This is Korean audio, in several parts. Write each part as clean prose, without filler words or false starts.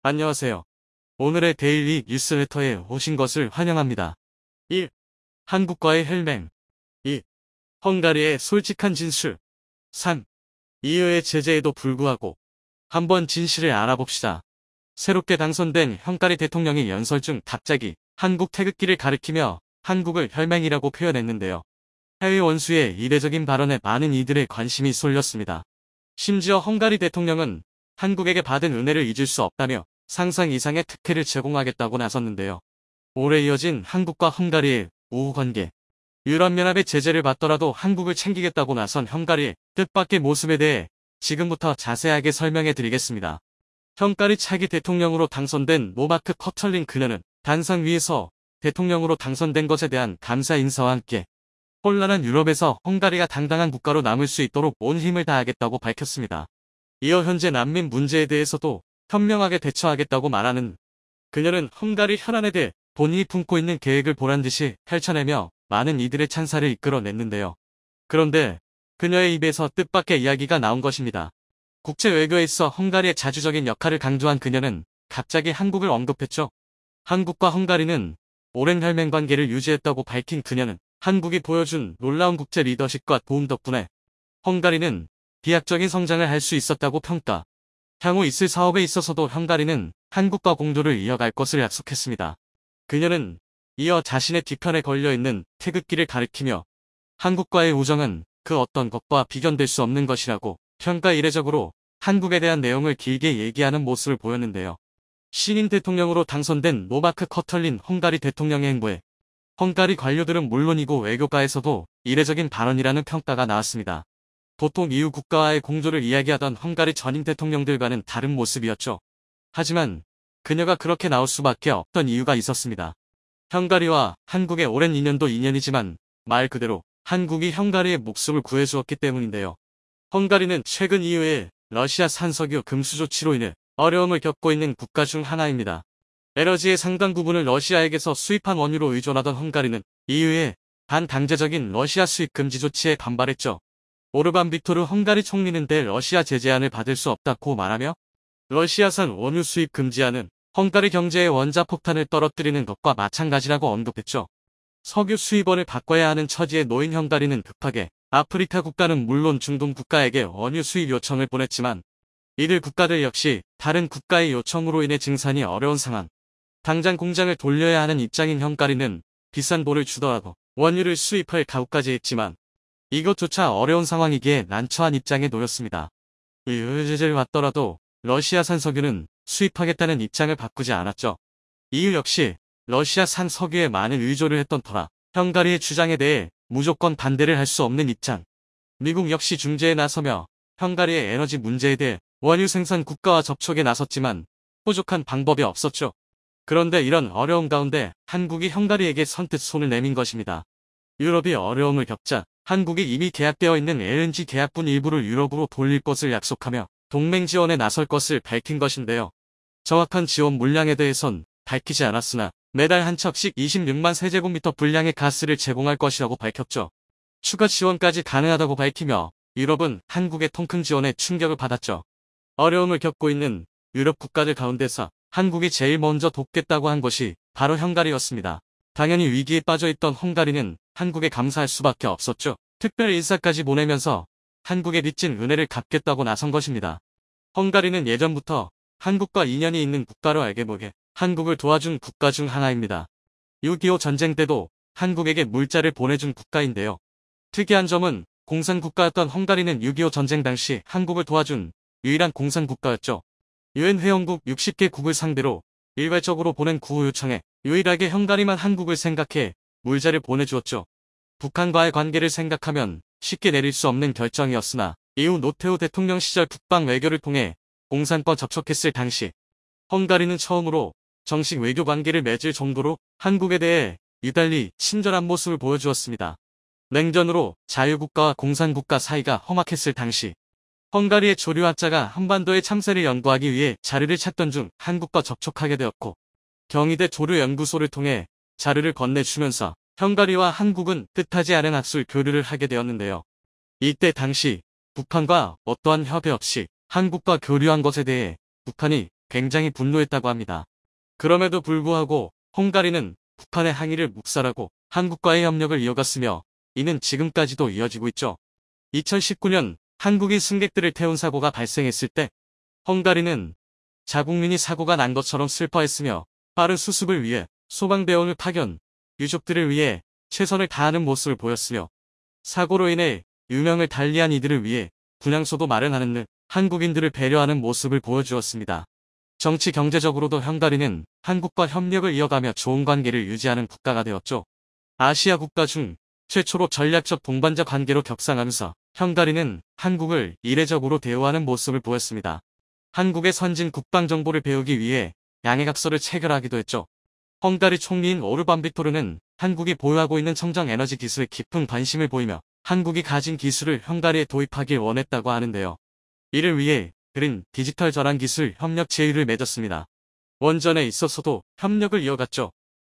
안녕하세요. 오늘의 데일리 뉴스레터에 오신 것을 환영합니다. 1. 한국과의 혈맹. 2. 헝가리의 솔직한 진술. 3. EU의 제재에도 불구하고 한번 진실을 알아봅시다. 새롭게 당선된 헝가리 대통령이 연설 중 갑자기 한국 태극기를 가리키며 한국을 혈맹이라고 표현했는데요. 해외 원수의 이례적인 발언에 많은 이들의 관심이 쏠렸습니다. 심지어 헝가리 대통령은 한국에게 받은 은혜를 잊을 수 없다며 상상 이상의 특혜를 제공하겠다고 나섰는데요. 오래 이어진 한국과 헝가리의 우호 관계. 유럽연합의 제재를 받더라도 한국을 챙기겠다고 나선 헝가리의 뜻밖의 모습에 대해 지금부터 자세하게 설명해 드리겠습니다. 헝가리 차기 대통령으로 당선된 노마크 커털린 그녀는 단상 위에서 대통령으로 당선된 것에 대한 감사 인사와 함께 혼란한 유럽에서 헝가리가 당당한 국가로 남을 수 있도록 온 힘을 다하겠다고 밝혔습니다. 이어 현재 난민 문제에 대해서도 현명하게 대처하겠다고 말하는 그녀는 헝가리 혈안에 대해 본인이 품고 있는 계획을 보란듯이 펼쳐내며 많은 이들의 찬사를 이끌어냈는데요. 그런데 그녀의 입에서 뜻밖의 이야기가 나온 것입니다. 국제 외교에 있어 헝가리의 자주적인 역할을 강조한 그녀는 갑자기 한국을 언급했죠. 한국과 헝가리는 오랜 혈맹 관계를 유지했다고 밝힌 그녀는 한국이 보여준 놀라운 국제 리더십과 도움 덕분에 헝가리는 비약적인 성장을 할 수 있었다고 평가. 향후 있을 사업에 있어서도 헝가리는 한국과 공조를 이어갈 것을 약속했습니다. 그녀는 이어 자신의 뒤편에 걸려있는 태극기를 가리키며 한국과의 우정은 그 어떤 것과 비견될 수 없는 것이라고 평가 이례적으로 한국에 대한 내용을 길게 얘기하는 모습을 보였는데요. 신임 대통령으로 당선된 노마크 커털린 헝가리 대통령의 행보에 헝가리 관료들은 물론이고 외교가에서도 이례적인 발언이라는 평가가 나왔습니다. 보통 EU 국가와의 공조를 이야기하던 헝가리 전임 대통령들과는 다른 모습이었죠. 하지만 그녀가 그렇게 나올 수밖에 없던 이유가 있었습니다. 헝가리와 한국의 오랜 인연도 인연이지만 말 그대로 한국이 헝가리의 목숨을 구해주었기 때문인데요. 헝가리는 최근 EU의 러시아산 석유 금수 조치로 인해 어려움을 겪고 있는 국가 중 하나입니다. 에너지의 상당 부분을 러시아에게서 수입한 원유로 의존하던 헝가리는 EU의 반강제적인 러시아 수입 금지 조치에 반발했죠. 오르반 빅토르 헝가리 총리는 러시아 제재안을 받을 수 없다고 말하며 러시아산 원유 수입 금지안은 헝가리 경제에 원자폭탄을 떨어뜨리는 것과 마찬가지라고 언급했죠. 석유 수입원을 바꿔야 하는 처지에 놓인 헝가리는 급하게 아프리카 국가는 물론 중동 국가에게 원유 수입 요청을 보냈지만 이들 국가들 역시 다른 국가의 요청으로 인해 증산이 어려운 상황. 당장 공장을 돌려야 하는 입장인 헝가리는 비싼 돈을 주더라도 원유를 수입할 각오까지 했지만 이것조차 어려운 상황이기에 난처한 입장에 놓였습니다. EU 제재를 받더라도 러시아산 석유는 수입하겠다는 입장을 바꾸지 않았죠. EU 역시 러시아산 석유에 많은 의존을 했던 터라 헝가리의 주장에 대해 무조건 반대를 할 수 없는 입장. 미국 역시 중재에 나서며 헝가리의 에너지 문제에 대해 원유 생산 국가와 접촉에 나섰지만 부족한 방법이 없었죠. 그런데 이런 어려움 가운데 한국이 헝가리에게 선뜻 손을 내민 것입니다. 유럽이 어려움을 겪자 한국이 이미 계약되어 있는 LNG 계약분 일부를 유럽으로 돌릴 것을 약속하며 동맹 지원에 나설 것을 밝힌 것인데요. 정확한 지원 물량에 대해선 밝히지 않았으나 매달 한 척씩 26만 세제곱미터 분량의 가스를 제공할 것이라고 밝혔죠. 추가 지원까지 가능하다고 밝히며 유럽은 한국의 통큰 지원에 충격을 받았죠. 어려움을 겪고 있는 유럽 국가들 가운데서 한국이 제일 먼저 돕겠다고 한 것이 바로 헝가리였습니다. 당연히 위기에 빠져있던 헝가리는 한국에 감사할 수밖에 없었죠. 특별 인사까지 보내면서 한국에 빚진 은혜를 갚겠다고 나선 것입니다. 헝가리는 예전부터 한국과 인연이 있는 국가로 알게 모게 한국을 도와준 국가 중 하나입니다. 6.25 전쟁 때도 한국에게 물자를 보내준 국가인데요. 특이한 점은 공산국가였던 헝가리는 6.25 전쟁 당시 한국을 도와준 유일한 공산국가였죠. 유엔 회원국 60개국을 상대로 일괄적으로 보낸 구호 요청에 유일하게 헝가리만 한국을 생각해 물자를 보내주었죠. 북한과의 관계를 생각하면 쉽게 내릴 수 없는 결정이었으나 이후 노태우 대통령 시절 북방 외교를 통해 공산과 접촉했을 당시 헝가리는 처음으로 정식 외교 관계를 맺을 정도로 한국에 대해 유달리 친절한 모습을 보여주었습니다. 냉전으로 자유국가와 공산국가 사이가 험악했을 당시 헝가리의 조류학자가 한반도의 참새를 연구하기 위해 자료를 찾던 중 한국과 접촉하게 되었고 경희대 조류연구소를 통해 자료를 건네주면서 헝가리와 한국은 뜻하지 않은 학술 교류를 하게 되었는데요. 이때 당시 북한과 어떠한 협의 없이 한국과 교류한 것에 대해 북한이 굉장히 분노했다고 합니다. 그럼에도 불구하고 헝가리는 북한의 항의를 묵살하고 한국과의 협력을 이어갔으며 이는 지금까지도 이어지고 있죠. 2019년 한국인 승객들을 태운 사고가 발생했을 때 헝가리는 자국민이 사고가 난 것처럼 슬퍼했으며 빠른 수습을 위해 소방대원을 파견, 유족들을 위해 최선을 다하는 모습을 보였으며 사고로 인해 유명을 달리한 이들을 위해 분향소도 마련하는 등 한국인들을 배려하는 모습을 보여주었습니다. 정치 경제적으로도 헝가리는 한국과 협력을 이어가며 좋은 관계를 유지하는 국가가 되었죠. 아시아 국가 중 최초로 전략적 동반자 관계로 격상하면서 헝가리는 한국을 이례적으로 대우하는 모습을 보였습니다. 한국의 선진 국방정보를 배우기 위해 양해각서를 체결하기도 했죠. 헝가리 총리인 오르반 빅토르는 한국이 보유하고 있는 청정 에너지 기술에 깊은 관심을 보이며 한국이 가진 기술을 헝가리에 도입하길 원했다고 하는데요. 이를 위해 그는 디지털 전환 기술 협력 제의를 맺었습니다. 원전에 있어서도 협력을 이어갔죠.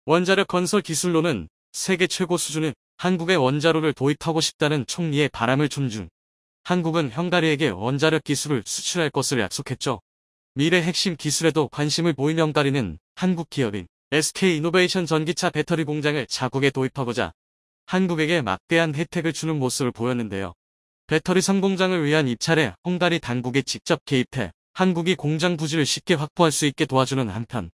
원자력 건설 기술로는 세계 최고 수준의 한국의 원자로를 도입하고 싶다는 총리의 바람을 존중. 한국은 헝가리에게 원자력 기술을 수출할 것을 약속했죠. 미래 핵심 기술에도 관심을 보인 헝가리는 한국 기업인 SK이노베이션 전기차 배터리 공장을 자국에 도입하고자 한국에게 막대한 혜택을 주는 모습을 보였는데요. 배터리 선공장을 위한 입찰에 헝가리 당국이 직접 개입해 한국이 공장 부지를 쉽게 확보할 수 있게 도와주는 한편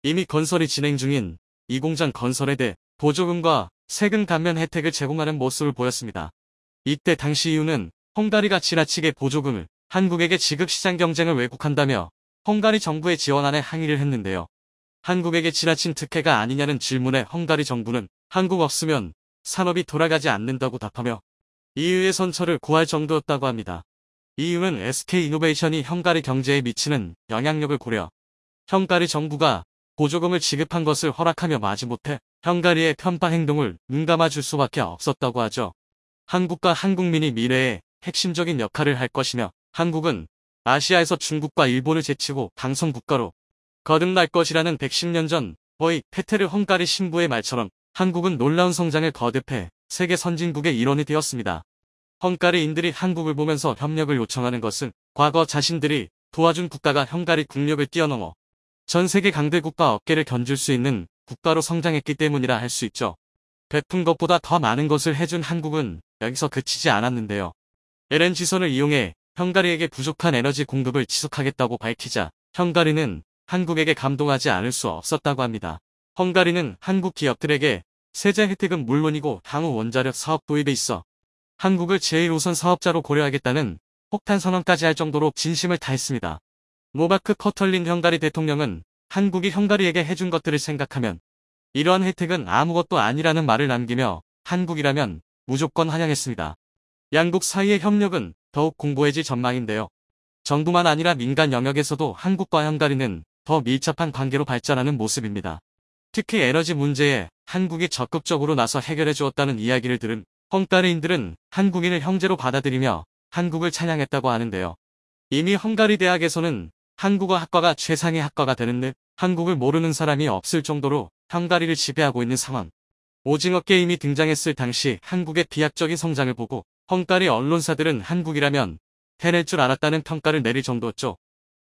이미 건설이 진행 중인 이 공장 건설에 대해 보조금과 세금 감면 혜택을 제공하는 모습을 보였습니다. 이때 당시 이유는 헝가리가 지나치게 보조금을 한국에게 지급 시장 경쟁을 왜곡한다며 헝가리 정부의 지원안에 항의를 했는데요. 한국에게 지나친 특혜가 아니냐는 질문에 헝가리 정부는 한국 없으면 산업이 돌아가지 않는다고 답하며 EU의 선처를 구할 정도였다고 합니다. EU는 SK이노베이션이 헝가리 경제에 미치는 영향력을 고려 헝가리 정부가 보조금을 지급한 것을 허락하며 마지못해 헝가리의 편파 행동을 눈감아 줄 수밖에 없었다고 하죠. 한국과 한국민이 미래에 핵심적인 역할을 할 것이며 한국은 아시아에서 중국과 일본을 제치고 강성 국가로 거듭날 것이라는 110년 전 거의 페테르 헝가리 신부의 말처럼 한국은 놀라운 성장을 거듭해 세계 선진국의 일원이 되었습니다. 헝가리인들이 한국을 보면서 협력을 요청하는 것은 과거 자신들이 도와준 국가가 헝가리 국력을 뛰어넘어 전 세계 강대국과 어깨를 견줄 수 있는 국가로 성장했기 때문이라 할 수 있죠. 베푼 것보다 더 많은 것을 해준 한국은 여기서 그치지 않았는데요. LNG선을 이용해 헝가리에게 부족한 에너지 공급을 지속하겠다고 밝히자 헝가리는 한국에게 감동하지 않을 수 없었다고 합니다. 헝가리는 한국 기업들에게 세제 혜택은 물론이고 향후 원자력 사업 도입에 있어 한국을 제1호선 사업자로 고려하겠다는 폭탄 선언까지 할 정도로 진심을 다했습니다. 노바크 커털린 헝가리 대통령은 한국이 헝가리에게 해준 것들을 생각하면 이러한 혜택은 아무것도 아니라는 말을 남기며 한국이라면 무조건 환영했습니다. 양국 사이의 협력은 더욱 공고해질 전망인데요. 정부만 아니라 민간 영역에서도 한국과 헝가리는 더 밀접한 관계로 발전하는 모습입니다. 특히 에너지 문제에 한국이 적극적으로 나서 해결해 주었다는 이야기를 들은 헝가리인들은 한국인을 형제로 받아들이며 한국을 찬양했다고 하는데요. 이미 헝가리 대학에서는 한국어 학과가 최상의 학과가 되는 듯 한국을 모르는 사람이 없을 정도로 헝가리를 지배하고 있는 상황. 오징어 게임이 등장했을 당시 한국의 비약적인 성장을 보고 헝가리 언론사들은 한국이라면 해낼 줄 알았다는 평가를 내릴 정도였죠.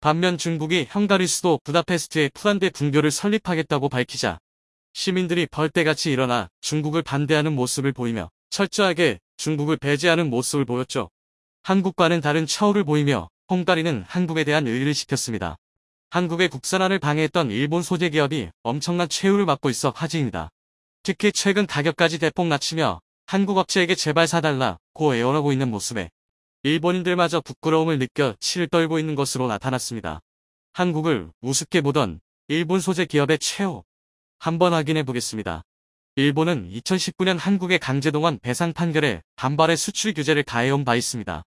반면 중국이 헝가리 수도 부다페스트에 푸란대 분교를 설립하겠다고 밝히자 시민들이 벌떼같이 일어나 중국을 반대하는 모습을 보이며 철저하게 중국을 배제하는 모습을 보였죠. 한국과는 다른 처우를 보이며 헝가리는 한국에 대한 의의를 시켰습니다. 한국의 국산화를 방해했던 일본 소재 기업이 엄청난 최후를 맞고 있어 화제입니다. 특히 최근 가격까지 대폭 낮추며 한국 업체에게 제발 사달라고 애원하고 있는 모습에 일본인들마저 부끄러움을 느껴 치를 떨고 있는 것으로 나타났습니다. 한국을 우습게 보던 일본 소재 기업의 최후 한번 확인해 보겠습니다. 일본은 2019년 한국의 강제동원 배상 판결에 반발의 수출 규제를 가해온 바 있습니다.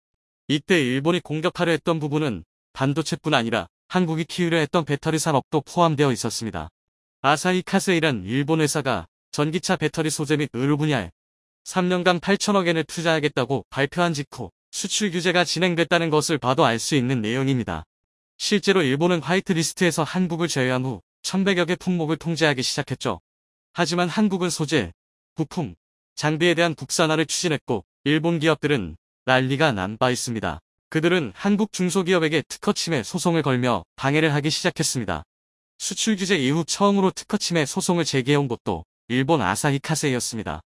이때 일본이 공격하려 했던 부분은 반도체뿐 아니라 한국이 키우려 했던 배터리 산업도 포함되어 있었습니다. 아사히 카세이란 일본 회사가 전기차 배터리 소재 및 의료 분야에 3년간 8천억 엔을 투자하겠다고 발표한 직후 수출 규제가 진행됐다는 것을 봐도 알 수 있는 내용입니다. 실제로 일본은 화이트리스트에서 한국을 제외한 후 1100여 개 품목을 통제하기 시작했죠. 하지만 한국은 소재, 부품, 장비에 대한 국산화를 추진했고 일본 기업들은 난리가 난 바 있습니다. 그들은 한국 중소기업에게 특허 침해 소송을 걸며 방해를 하기 시작했습니다. 수출 규제 이후 처음으로 특허 침해 소송을 제기해온 곳도 일본 아사히 카세이였습니다.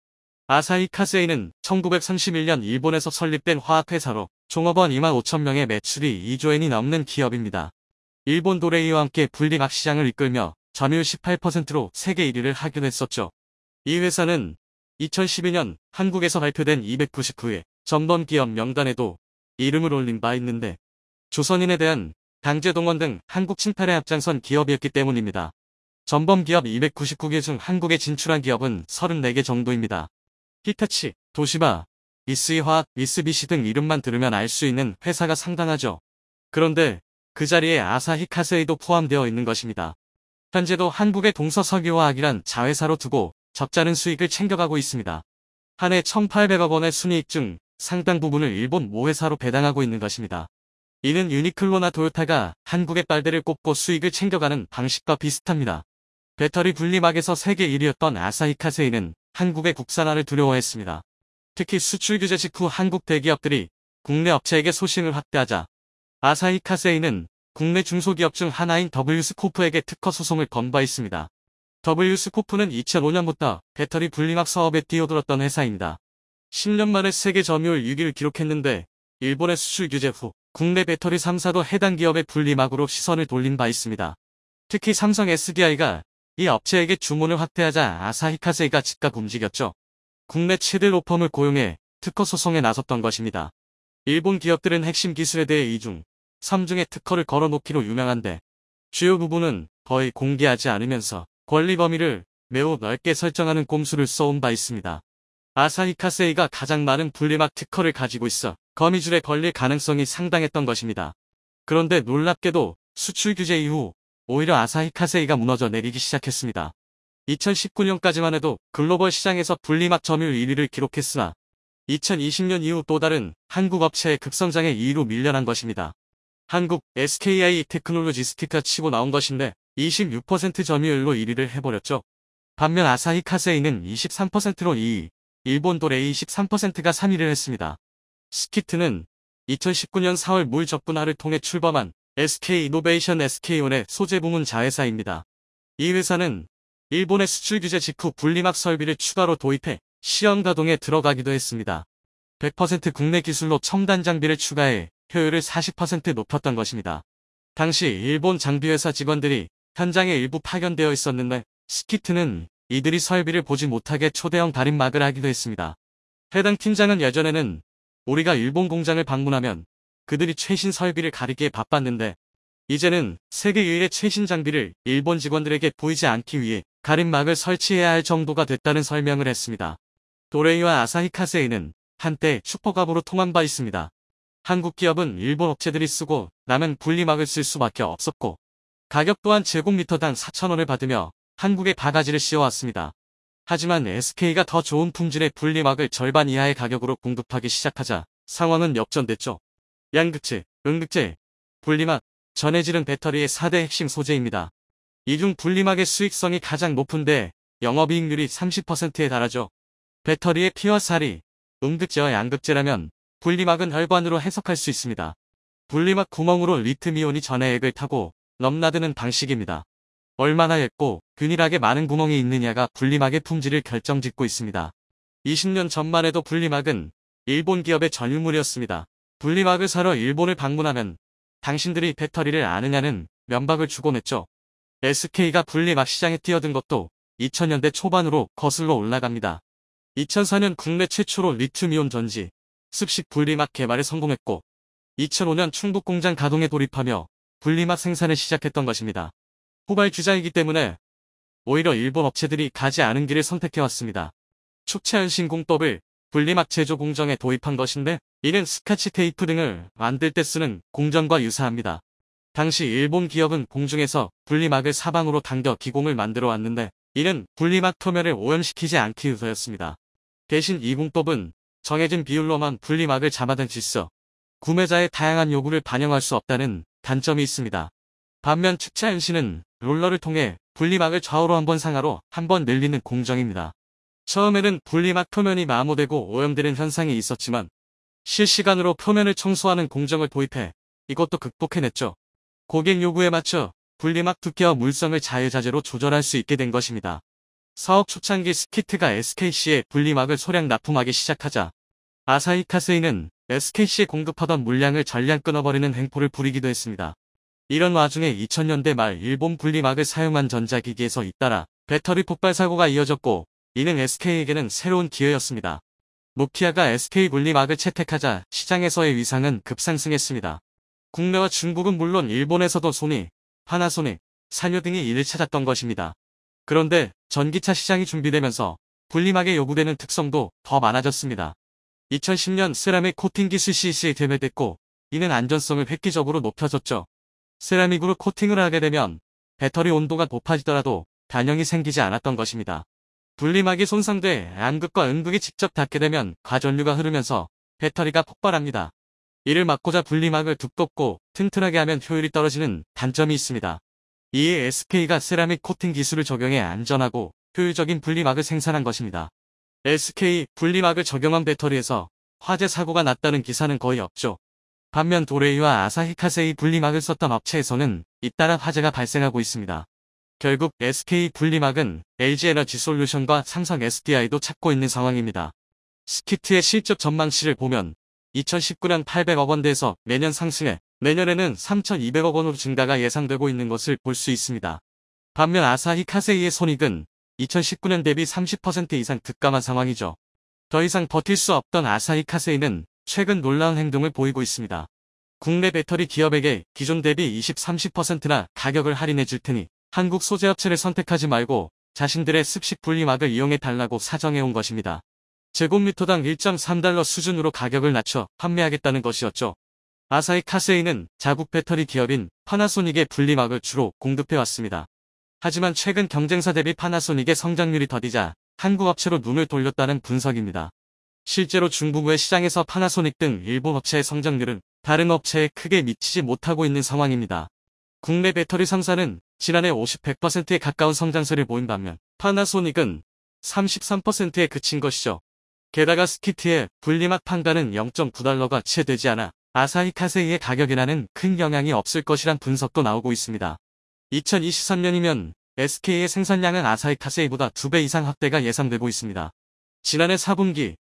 아사히 카세이는 1931년 일본에서 설립된 화학회사로 종업원 2만 5천 명의 매출이 2조엔이 넘는 기업입니다. 일본 도레이와 함께 분리막 시장을 이끌며 점유율 18%로 세계 1위를 하기도 했었죠. 이 회사는 2012년 한국에서 발표된 299회 전범기업 명단에도 이름을 올린 바 있는데 조선인에 대한 강제동원 등 한국 침탈에 앞장선 기업이었기 때문입니다. 전범기업 299개 중 한국에 진출한 기업은 34개 정도입니다. 히타치, 도시바, 미쓰이화학, 미쓰비시 등 이름만 들으면 알 수 있는 회사가 상당하죠. 그런데 그 자리에 아사히 카세이도 포함되어 있는 것입니다. 현재도 한국의 동서석유화학이란 자회사로 두고 적잖은 수익을 챙겨가고 있습니다. 한 해 1,800억 원의 순이익 중 상당 부분을 일본 모회사로 배당하고 있는 것입니다. 이는 유니클로나 토요타가 한국의 빨대를 꼽고 수익을 챙겨가는 방식과 비슷합니다. 배터리 분리막에서 세계 1위였던 아사히 카세이는 한국의 국산화를 두려워했습니다. 특히 수출 규제 직후 한국 대기업들이 국내 업체에게 소싱을 확대하자 아사히 카세이는 국내 중소기업 중 하나인 W스코프에게 특허 소송을 건 바 있습니다. W스코프는 2005년부터 배터리 분리막 사업에 뛰어들었던 회사입니다. 10년 만에 세계 점유율 6위를 기록했는데 일본의 수출 규제 후 국내 배터리 3사도 해당 기업의 분리막으로 시선을 돌린 바 있습니다. 특히 삼성 SDI가 이 업체에게 주문을 확대하자 아사히 카세이가 즉각 움직였죠. 국내 최대 로펌을 고용해 특허 소송에 나섰던 것입니다. 일본 기업들은 핵심 기술에 대해 2중, 3중의 특허를 걸어놓기로 유명한데 주요 부분은 거의 공개하지 않으면서 권리 범위를 매우 넓게 설정하는 꼼수를 써온 바 있습니다. 아사히 카세이가 가장 많은 분리막 특허를 가지고 있어 거미줄에 걸릴 가능성이 상당했던 것입니다. 그런데 놀랍게도 수출 규제 이후 오히려 아사히 카세이가 무너져 내리기 시작했습니다. 2019년까지만 해도 글로벌 시장에서 분리막 점유율 1위를 기록했으나 2020년 이후 또 다른 한국 업체의 급성장에 2위로 밀려난 것입니다. 한국 SKI 테크놀로지스티카 치고 나온 것인데 26% 점유율로 1위를 해버렸죠. 반면 아사히 카세이는 23%로 2위, 일본 도레이 23%가 3위를 했습니다. 스키트는 2019년 4월 물 적분화를 통해 출범한 SK이노베이션 SK온의 소재 부문 자회사입니다. 이 회사는 일본의 수출 규제 직후 분리막 설비를 추가로 도입해 시험 가동에 들어가기도 했습니다. 100% 국내 기술로 첨단 장비를 추가해 효율을 40% 높였던 것입니다. 당시 일본 장비회사 직원들이 현장에 일부 파견되어 있었는데 스키트는 이들이 설비를 보지 못하게 초대형 가림막을 하기도 했습니다. 해당 팀장은 예전에는 우리가 일본 공장을 방문하면 그들이 최신 설비를 가리기에 바빴는데 이제는 세계 유일의 최신 장비를 일본 직원들에게 보이지 않기 위해 가림막을 설치해야 할 정도가 됐다는 설명을 했습니다. 도레이와 아사히 카세이는 한때 슈퍼갑으로 통한 바 있습니다. 한국 기업은 일본 업체들이 쓰고 남은 분리막을 쓸 수밖에 없었고 가격 또한 제곱미터당 4,000원을 받으며 한국에 바가지를 씌워왔습니다. 하지만 SK가 더 좋은 품질의 분리막을 절반 이하의 가격으로 공급하기 시작하자 상황은 역전됐죠. 양극재, 음극재, 분리막, 전해질은 배터리의 4대 핵심 소재입니다. 이 중 분리막의 수익성이 가장 높은데 영업이익률이 30%에 달하죠. 배터리의 피와 살이, 음극재와 양극재라면 분리막은 혈관으로 해석할 수 있습니다. 분리막 구멍으로 리튬이온이 전해액을 타고 넘나드는 방식입니다. 얼마나 얇고 균일하게 많은 구멍이 있느냐가 분리막의 품질을 결정짓고 있습니다. 20년 전만 해도 분리막은 일본 기업의 전유물이었습니다. 분리막을 사러 일본을 방문하면 당신들이 배터리를 아느냐는 면박을 주곤 했죠. SK가 분리막 시장에 뛰어든 것도 2000년대 초반으로 거슬러 올라갑니다. 2004년 국내 최초로 리튬이온 전지, 습식 분리막 개발에 성공했고 2005년 충북 공장 가동에 돌입하며 분리막 생산을 시작했던 것입니다. 후발주자이기 때문에 오히려 일본 업체들이 가지 않은 길을 선택해왔습니다. 축체현신공법을 분리막 제조 공정에 도입한 것인데 이는 스카치 테이프 등을 만들 때 쓰는 공정과 유사합니다. 당시 일본 기업은 공중에서 분리막을 사방으로 당겨 기공을 만들어 왔는데 이는 분리막 표면을 오염시키지 않기 위해서였습니다. 대신 이 공법은 정해진 비율로만 분리막을 잡아댄 질서, 구매자의 다양한 요구를 반영할 수 없다는 단점이 있습니다. 반면 축체현신은 롤러를 통해 분리막을 좌우로 한번 상하로 한번 늘리는 공정입니다. 처음에는 분리막 표면이 마모되고 오염되는 현상이 있었지만 실시간으로 표면을 청소하는 공정을 도입해 이것도 극복해냈죠. 고객 요구에 맞춰 분리막 두께와 물성을 자유자재로 조절할 수 있게 된 것입니다. 사업 초창기 스키트가 SKC에 분리막을 소량 납품하기 시작하자 아사히 카세이는 SKC에 공급하던 물량을 전량 끊어버리는 행포를 부리기도 했습니다. 이런 와중에 2000년대 말 일본 분리막을 사용한 전자기기에서 잇따라 배터리 폭발 사고가 이어졌고 이는 SK에게는 새로운 기회였습니다. 노키아가 SK 분리막을 채택하자 시장에서의 위상은 급상승했습니다. 국내와 중국은 물론 일본에서도 소니, 파나소닉, 산요 등이 이를 찾았던 것입니다. 그런데 전기차 시장이 준비되면서 분리막에 요구되는 특성도 더 많아졌습니다. 2010년 세라믹 코팅 기술 CC에 대매됐고 이는 안전성을 획기적으로 높여줬죠. 세라믹으로 코팅을 하게 되면 배터리 온도가 높아지더라도 단영이 생기지 않았던 것입니다. 분리막이 손상돼 양극과 음극이 직접 닿게 되면 과전류가 흐르면서 배터리가 폭발합니다. 이를 막고자 분리막을 두껍고 튼튼하게 하면 효율이 떨어지는 단점이 있습니다. 이에 SK가 세라믹 코팅 기술을 적용해 안전하고 효율적인 분리막을 생산한 것입니다. SK 분리막을 적용한 배터리에서 화재 사고가 났다는 기사는 거의 없죠. 반면 도레이와 아사히 카세이 분리막을 썼던 업체에서는 잇따라 화재가 발생하고 있습니다. 결국 SK 분리막은 LG 에너지 솔루션과 삼성 SDI도 찾고 있는 상황입니다. 스키트의 실적 전망치를 보면 2019년 800억 원대에서 매년 상승해 내년에는 3,200억 원으로 증가가 예상되고 있는 것을 볼 수 있습니다. 반면 아사히 카세이의 손익은 2019년 대비 30% 이상 급감한 상황이죠. 더 이상 버틸 수 없던 아사히 카세이는 최근 놀라운 행동을 보이고 있습니다. 국내 배터리 기업에게 기존 대비 20-30%나 가격을 할인해 줄 테니 한국 소재업체를 선택하지 말고 자신들의 습식 분리막을 이용해 달라고 사정해온 것입니다. 제곱미터당 1.3달러 수준으로 가격을 낮춰 판매하겠다는 것이었죠. 아사히 카세이는 자국 배터리 기업인 파나소닉의 분리막을 주로 공급해왔습니다. 하지만 최근 경쟁사 대비 파나소닉의 성장률이 더디자 한국 업체로 눈을 돌렸다는 분석입니다. 실제로 중국 외 시장에서 파나소닉 등 일본 업체의 성장률은 다른 업체에 크게 미치지 못하고 있는 상황입니다. 국내 배터리 상사는 지난해 50-100%에 가까운 성장세를 보인 반면 파나소닉은 33%에 그친 것이죠. 게다가 스키트의 분리막 판가는 0.9달러가 채 되지 않아 아사히 카세이의 가격에는 큰 영향이 없을 것이란 분석도 나오고 있습니다. 2023년이면 SK의 생산량은 아사히 카세이보다 2배 이상 확대가 예상되고 있습니다. 지난해 4분기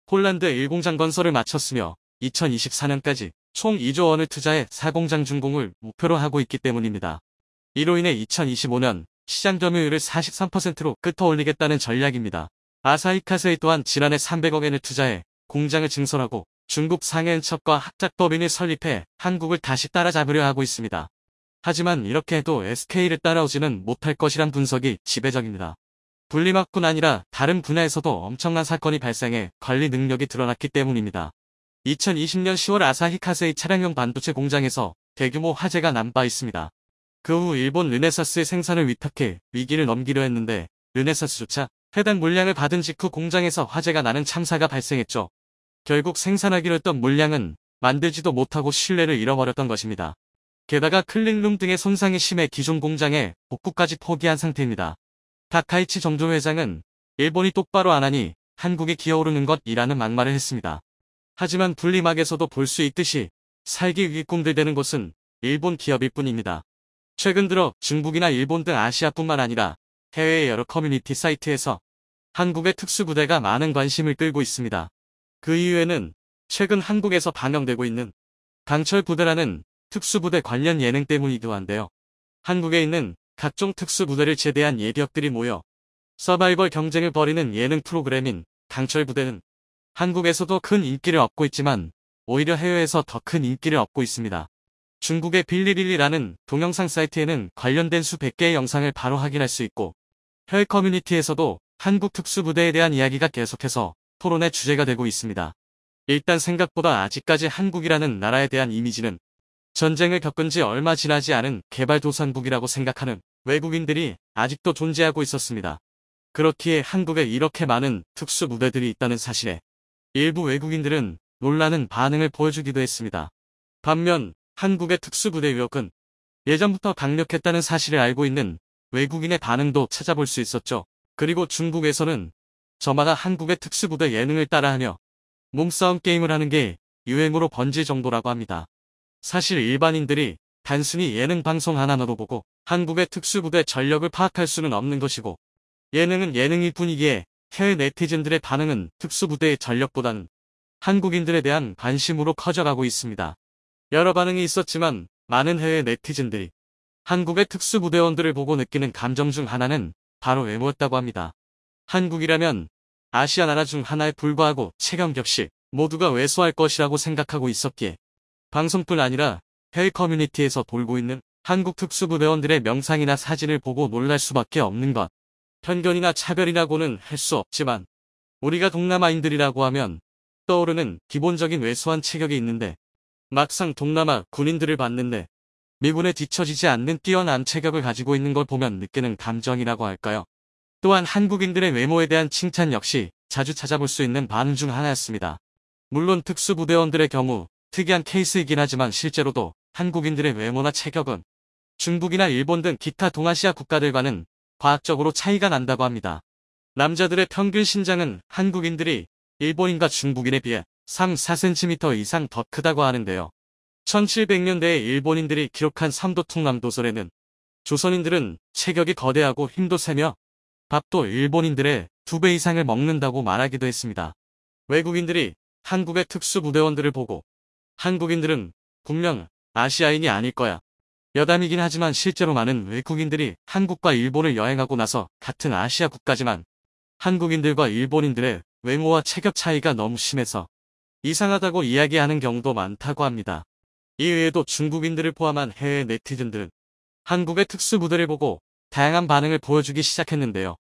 폴란드 1공장 건설을 마쳤으며 2024년까지 총 2조 원을 투자해 4공장 준공을 목표로 하고 있기 때문입니다. 이로 인해 2025년 시장 점유율을 43%로 끌어올리겠다는 전략입니다. 아사히 카세이 또한 지난해 300억엔을 투자해 공장을 증설하고 중국 상해은첩과 학작법인을 설립해 한국을 다시 따라잡으려 하고 있습니다. 하지만 이렇게 해도 SK를 따라오지는 못할 것이란 분석이 지배적입니다. 분리막뿐 아니라 다른 분야에서도 엄청난 사건이 발생해 관리 능력이 드러났기 때문입니다. 2020년 10월 아사히 카세이 차량용 반도체 공장에서 대규모 화재가 난 바 있습니다. 그 후 일본 르네사스의 생산을 위탁해 위기를 넘기려 했는데 르네사스조차 해당 물량을 받은 직후 공장에서 화재가 나는 참사가 발생했죠. 결국 생산하기로 했던 물량은 만들지도 못하고 신뢰를 잃어버렸던 것입니다. 게다가 클린룸 등의 손상이 심해 기존 공장에 복구까지 포기한 상태입니다. 다카이치 정조 회장은 일본이 똑바로 안 하니 한국이 기어오르는 것이라는 막말을 했습니다. 하지만 분리막에서도 볼 수 있듯이 살기 위해 꿈들대는 곳은 일본 기업일 뿐입니다. 최근 들어 중국이나 일본 등 아시아뿐만 아니라 해외의 여러 커뮤니티 사이트에서 한국의 특수부대가 많은 관심을 끌고 있습니다. 그 이유에는 최근 한국에서 방영되고 있는 강철 부대라는 특수부대 관련 예능 때문이기도 한데요. 한국에 있는 각종 특수부대를 제대한 예비역들이 모여 서바이벌 경쟁을 벌이는 예능 프로그램인 강철 부대는 한국에서도 큰 인기를 얻고 있지만 오히려 해외에서 더 큰 인기를 얻고 있습니다. 중국의 빌리빌리라는 동영상 사이트에는 관련된 수백 개의 영상을 바로 확인할 수 있고 해외 커뮤니티에서도 한국 특수부대에 대한 이야기가 계속해서 토론의 주제가 되고 있습니다. 일단 생각보다 아직까지 한국이라는 나라에 대한 이미지는 전쟁을 겪은 지 얼마 지나지 않은 개발도상국이라고 생각하는 외국인들이 아직도 존재하고 있었습니다. 그렇기에 한국에 이렇게 많은 특수부대들이 있다는 사실에 일부 외국인들은 놀라는 반응을 보여주기도 했습니다. 반면 한국의 특수부대 위력은 예전부터 강력했다는 사실을 알고 있는 외국인의 반응도 찾아볼 수 있었죠. 그리고 중국에서는 저마다 한국의 특수부대 예능을 따라하며 몸싸움 게임을 하는 게 유행으로 번질 정도라고 합니다. 사실 일반인들이 단순히 예능 방송 하나로 보고 한국의 특수부대 전력을 파악할 수는 없는 것이고, 예능은 예능일 뿐이기에 해외 네티즌들의 반응은 특수부대의 전력보다는 한국인들에 대한 관심으로 커져가고 있습니다. 여러 반응이 있었지만 많은 해외 네티즌들이 한국의 특수부대원들을 보고 느끼는 감정 중 하나는 바로 외모였다고 합니다. 한국이라면 아시아 나라 중 하나에 불과하고 체감 격시 모두가 왜소할 것이라고 생각하고 있었기에 방송뿐 아니라 해외 커뮤니티에서 돌고 있는 한국 특수부대원들의 명상이나 사진을 보고 놀랄 수밖에 없는 것. 편견이나 차별이라고는 할 수 없지만 우리가 동남아인들이라고 하면 떠오르는 기본적인 왜소한 체격이 있는데, 막상 동남아 군인들을 봤는데 미군에 뒤처지지 않는 뛰어난 체격을 가지고 있는 걸 보면 느끼는 감정이라고 할까요? 또한 한국인들의 외모에 대한 칭찬 역시 자주 찾아볼 수 있는 반응 중 하나였습니다. 물론 특수부대원들의 경우 특이한 케이스이긴 하지만 실제로도 한국인들의 외모나 체격은 중국이나 일본 등 기타 동아시아 국가들과는 과학적으로 차이가 난다고 합니다. 남자들의 평균 신장은 한국인들이 일본인과 중국인에 비해 3-4cm 이상 더 크다고 하는데요. 1700년대에 일본인들이 기록한 삼도통남도설에는 조선인들은 체격이 거대하고 힘도 세며 밥도 일본인들의 2배 이상을 먹는다고 말하기도 했습니다. 외국인들이 한국의 특수부대원들을 보고 한국인들은 분명 아시아인이 아닐 거야, 여담이긴 하지만 실제로 많은 외국인들이 한국과 일본을 여행하고 나서 같은 아시아 국가지만 한국인들과 일본인들의 외모와 체격 차이가 너무 심해서 이상하다고 이야기하는 경우도 많다고 합니다. 이 외에도 중국인들을 포함한 해외 네티즌들은 한국의 특수부대를 보고 다양한 반응을 보여주기 시작했는데요.